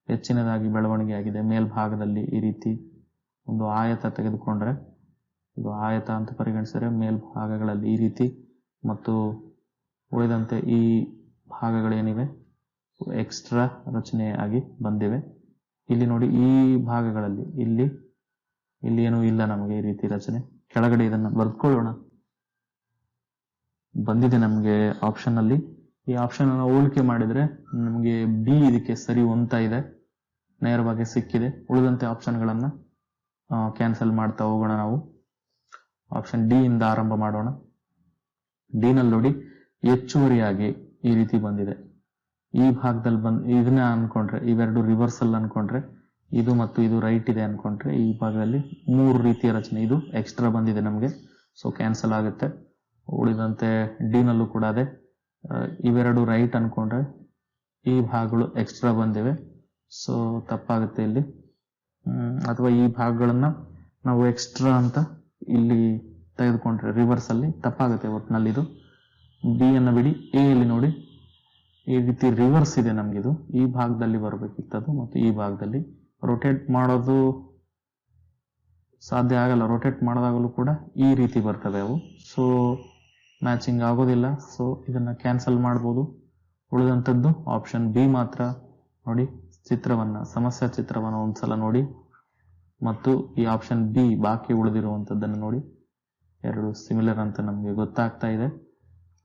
ಹೆಚ್ಚಿನದಾಗಿ ಬೆಳವಣಿಗೆ ಆಗಿದೆ. ಮೇಲ್ಭಾಗದಲ್ಲಿ ಈ ರೀತಿ ಒಂದು ಆಯತ ತೆಗೆದುಕೊಂಡ್ರೆ, ಇದು ಆಯತ ಅಂತ ಪರಿಗಣಿಸಿದರೆ ಮೇಲ್ಭಾಗಗಳಲ್ಲಿ ಈ ರೀತಿ, ಮತ್ತು ಉಳಿದಂತೆ ಈ ಭಾಗಗಳೇನಿವೆ ಎಕ್ಸ್ಟ್ರಾ ರಚನೆಯಾಗಿ ಬಂದಿವೆ. ಇಲ್ಲಿ ನೋಡಿ ಈ ಭಾಗಗಳಲ್ಲಿ ಇಲ್ಲಿ ಏನೂ ಇಲ್ಲ ನಮಗೆ ಈ ರೀತಿ ರಚನೆ. ಕೆಳಗಡೆ ಇದನ್ನ ಬರ್ಕೊಳ್ಳೋಣ. ಬಂದಿದೆ ನಮಗೆ ಆಪ್ಷನ್ ಅಲ್ಲಿ. ಈ ಆಪ್ಷನ್ ಅನ್ನು ಹೋಲಿಕೆ ಮಾಡಿದ್ರೆ ನಮಗೆ ಬಿ ಇದಕ್ಕೆ ಸರಿ ಹೊಂದ್ತಾ ಇದೆ, ನೇರವಾಗಿ ಸಿಕ್ಕಿದೆ. ಉಳಿದಂತೆ ಆಪ್ಷನ್ಗಳನ್ನ ಕ್ಯಾನ್ಸಲ್ ಮಾಡ್ತಾ ಹೋಗೋಣ. ನಾವು ಆಪ್ಷನ್ ಡಿ ಇಂದ ಆರಂಭ ಮಾಡೋಣ. ಡಿ ನಲ್ಲಿ ನೋಡಿ ಹೆಚ್ಚುವರಿಯಾಗಿ ಈ ರೀತಿ ಬಂದಿದೆ. ಈ ಭಾಗದಲ್ಲಿ ಇದನ್ನ ಅನ್ಕೊಂಡ್ರೆ, ಇವೆರಡು ರಿವರ್ಸಲ್ ಅನ್ಕೊಂಡ್ರೆ, ಇದು ಮತ್ತು ಇದು ರೈಟ್ ಇದೆ ಅನ್ಕೊಂಡ್ರೆ, ಈ ಭಾಗದಲ್ಲಿ 3 ರೀತಿಯ ರಚನೆ, ಇದು ಎಕ್ಸ್ಟ್ರಾ ಬಂದಿದೆ ನಮಗೆ. ಸೊ ಕ್ಯಾನ್ಸಲ್ ಆಗುತ್ತೆ. ಉಳಿದಂತೆ ಡಿ ನಲ್ಲೂ ಕೂಡ ಅದೇ, ಇವೆರಡು ರೈಟ್ ಅನ್ಕೊಂಡ್ರೆ ಈ ಭಾಗಗಳು ಎಕ್ಸ್ಟ್ರಾ ಬಂದಿವೆ. ಸೊ ತಪ್ಪಾಗುತ್ತೆ ಇಲ್ಲಿ. ಅಥವಾ ಈ ಭಾಗಗಳನ್ನ ನಾವು ಎಕ್ಸ್ಟ್ರಾ ಅಂತ ಇಲ್ಲಿ ತೆಗೆದುಕೊಂಡ್ರೆ ರಿವರ್ಸ್ ಅಲ್ಲಿ ತಪ್ಪಾಗುತ್ತೆ. ಒಟ್ಟಿನಲ್ಲಿ ಇದು ಬಿ ಅನ್ನ ಬಿಡಿ. ಎ ಅಲ್ಲಿ ನೋಡಿ ಈ ರೀತಿ ರಿವರ್ಸ್ ಇದೆ ನಮ್ಗಿದು. ಈ ಭಾಗದಲ್ಲಿ ಬರಬೇಕಿತ್ತದು ಮತ್ತು ಈ ಭಾಗದಲ್ಲಿ ರೊಟೇಟ್ ಮಾಡೋದು ಸಾಧ್ಯ ಆಗಲ್ಲ. ರೊಟೇಟ್ ಮಾಡಿದಾಗಲೂ ಕೂಡ ಈ ರೀತಿ ಬರ್ತವೆ ಅವು. ಸೊ ಮ್ಯಾಚಿಂಗ್ ಆಗೋದಿಲ್ಲ. ಸೊ ಇದನ್ನ ಕ್ಯಾನ್ಸಲ್ ಮಾಡ್ಬೋದು. ಉಳಿದಂಥದ್ದು ಆಪ್ಷನ್ ಬಿ ಮಾತ್ರ. ನೋಡಿ ಸಮಸ್ಯೆ ಚಿತ್ರವನ್ನ ಒಂದ್ಸಲ ನೋಡಿ ಮತ್ತು ಈ ಆಪ್ಷನ್ ಬಿ ಬಾಕಿ ಉಳಿದಿರುವಂತದ್ದನ್ನು ನೋಡಿ. ಎರಡು ಸಿಮಿಲರ್ ಅಂತ ನಮ್ಗೆ ಗೊತ್ತಾಗ್ತಾ ಇದೆ.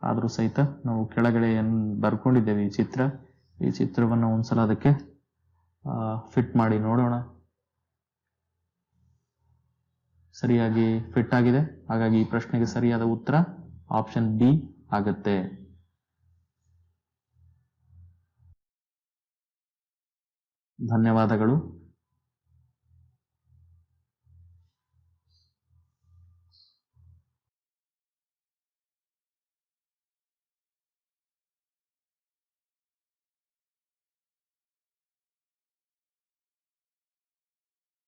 ಆದ್ರೂ ಸಹಿತ ನಾವು ಕೆಳಗಡೆ ಬರ್ಕೊಂಡಿದ್ದೇವೆ ಈ ಚಿತ್ರವನ್ನು ಒಂದ್ಸಲ ಅದಕ್ಕೆ ಫಿಟ್ ಮಾಡಿ ನೋಡೋಣ. ಸರಿಯಾಗಿ ಫಿಟ್ ಆಗಿದೆ. ಹಾಗಾಗಿ ಈ ಪ್ರಶ್ನೆಗೆ ಸರಿಯಾದ ಉತ್ತರ ಆಪ್ಷನ್ ಬಿ ಆಗುತ್ತೆ. ಧನ್ಯವಾದಗಳು.